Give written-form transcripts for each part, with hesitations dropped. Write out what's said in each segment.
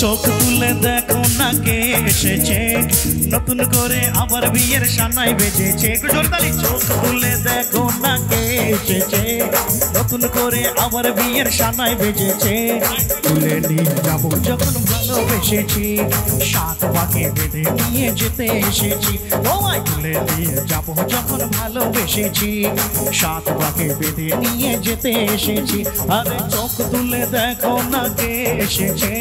চোখ তুলে দেখো না কে এসেছে, নতুন করে আবার বিয়ের সানাই বেজেছে। একটু জোরে তালি। চোখ তুলে দেখো না কে এসেছে, নতুন করে আবার বিয়ের সানাই বেজেছে। তুলে নিয়ে যাবো যখন ভালোবেসেছি, সাত পাকে বেঁধে নিয়ে যেতে এসেছি। তোমায় তুলে নিয়ে যাবো যখন ভালোবেসেছি, সাত পাকে বেঁধে নিয়ে যেতে এসেছি। আরে চোখ তুলে দেখো না কে এসেছে,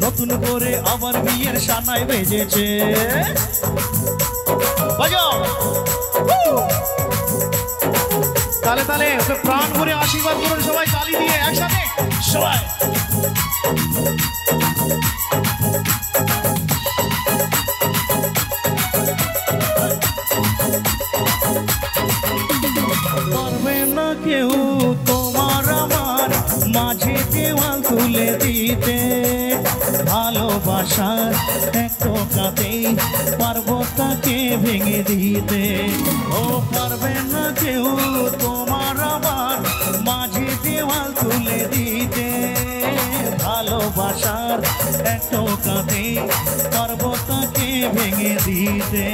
নতুন করে আবার বিয়ের সানাই বেজেছে। বাজাও তালে তালে, ওকে প্রাণ করে আশীর্বাদ করুন সবাই তালি দিয়ে একসাথে সবাই। পারবে না কেউ তোমার আমার মাঝে দেওয়াল তুলে দিতে, ভালোবাসার এক টোকাতেই পারবো তাকে ভেঙে দিতে। ও পারবে না কেউ তোমার আমার মাঝে দেওয়াল তুলে দিতে, ভালোবাসার এক টোকাতেই পারবো তাকে ভেঙে দিতে।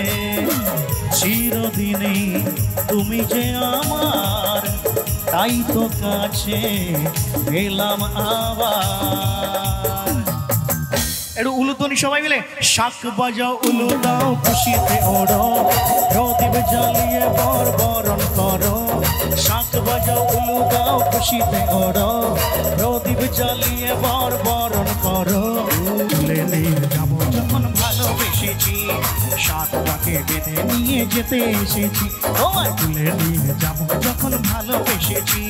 চিরদিনই তুমি যে আমার, তাই তো কাছে এলাম আবার। একটু উলুধ্বনি সবাই মিলে। শাক বাজাও উলু দাও খুশিতে ওড়ো, প্রদীপ জ্বালিয়ে বর বরণ করো। শাক বাজাও উলু দাও খুশিতে ওড়ো, প্রদীপ জ্বালিয়ে বর বরণ করো। তুলে নিয়ে যাবো যখন ভালোবেসেছি, সাত পাকে বেঁধে নিয়ে যেতে এসেছি। তোমায় তুলে নিয়ে যাবো যখন ভালোবেসেছি,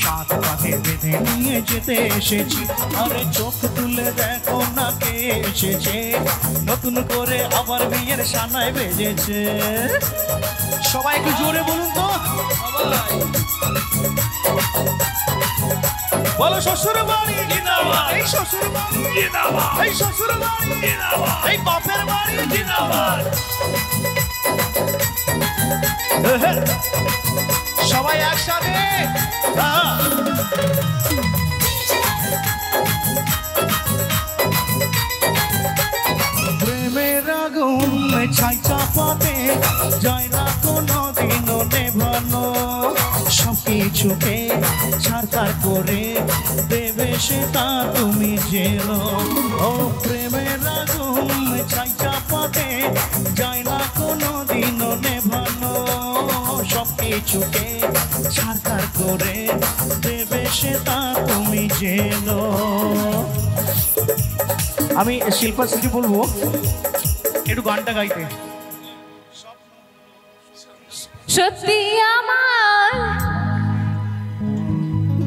সাত পাকে বেঁধে নিয়ে যেতে এসেছি। আরে চোখ তুলে দেখো না কে এসেছে, নতুন করে আবার বিয়ের সানাই বেজেছে। সবাই একটু জোরে বলুন তো। বলো শ্বশুর বাড়ি জিন্দাবাদ, এই শ্বশুর বাড়ি জিন্দাবাদ, এই শ্বশুর বাড়ি জিন্দাবাদ, এই বাপের বাড়ি জিন্দাবাদ। সবাই একসাথে। প্রেমের আগুন ছাই চাপাতে যায় না কোনো দিনও নেভানো, সবকিছুকে ছাড়খাড় করে দেবে সেটা তুমি জেনো। ও প্রেমের আগুন ছাই চাপাতে যায় না কোনো দিনও নেভানো, সবকিছুকে ছাড়খাড় করে দেবে সেটা তুমি জেনো। আমি শিল্পা স্মৃতি বলবো একটু গানটা গাইতে। সত্যি আমার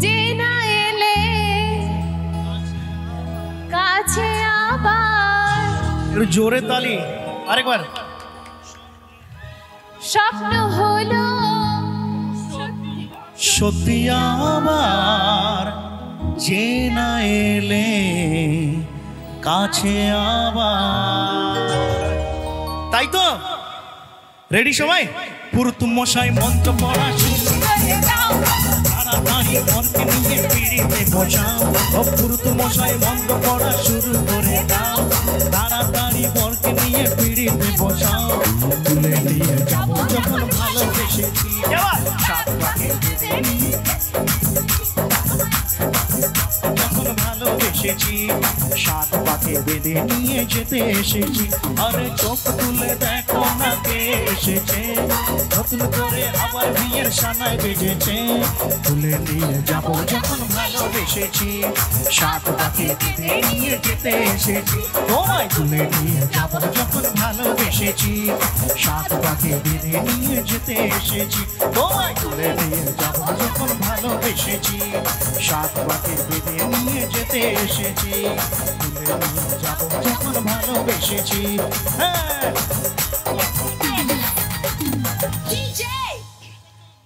যে না এলে কাছে আবার, একটু জোরে তালি আরেকবার। স্বপ্ন হলো সত্যি আমার যে না এলে কাছে আবার। তাই তো রেডি সবাই? পুরুত মশাই মন্ত্র পড়া শুরু করে দাও, তাড়াতাড়ি মনকে নিয়ে পিড়িতে বসাও। ও পুরুত মশাই মন্ত্র পড়া শুরু করে দাও, তাড়াতাড়ি মনকে নিয়ে পিড়িতে বসাও। তুলে নিয়ে যাবো যখন ভালোবেসেছি, সাত পাকে বেঁধে নিয়ে যখন ভালোবেসেছি, সাত পাকে বেঁধে নিয়ে যেতে এসেছি। আরে চোখ তুলে দেখো না কে এসেছে, নতুন করে আবার বিয়ের সানাই বেজেছে। তুলে নিয়ে যাবো যখন ভালোবেসেছি, সাত পাকে বেঁধে নিয়ে যেতে এসেছি। তোমায় তুলে নিয়ে যাবো যখন ভালোবেসেছি, সাত পাকে বেঁধে নিয়ে যেতে এসেছি। তোমায় তুলে নিয়ে যাবো যখন ভালোবেসেছি, সাত পাকে বেঁধে নিয়ে যেতে এসেছি। তুলে নিয়ে যাবো যখন ভালোবেসেছি। হ্যাঁ